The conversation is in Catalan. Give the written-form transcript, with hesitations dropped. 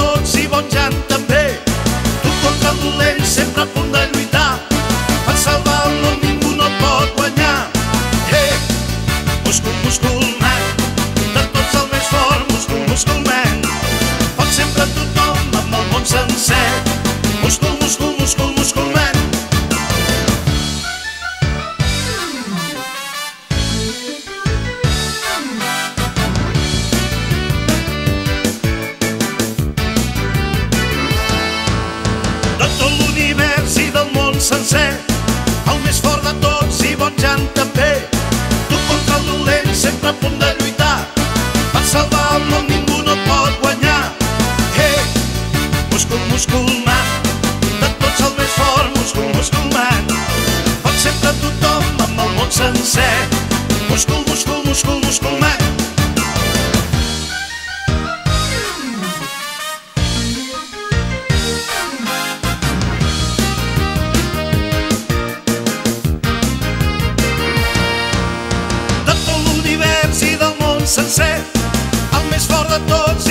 tots i bon Jan també. Tu contra el dolent sempre a punt de lluitar. Per salvar el món ningú no et pot guanyar. Múscul, múscul man, de tots el més fort, múscul, múscul man. Pot sempre tothom amb el món sencer. Múscul, múscul, múscul, múscul man. De tot l'univers i del món sencer, el més fort de tots i bon Jan també. Tu contra el dolent sempre a punt de lluitar. Per salvar el món ningú no et pot guanyar. Múscul, múscul man, de tots el més fort, múscul, múscul man. Pot sempre tothom amb el món sencer. Múscul, múscul, múscul, múscul man. Sencer, el més fort de tots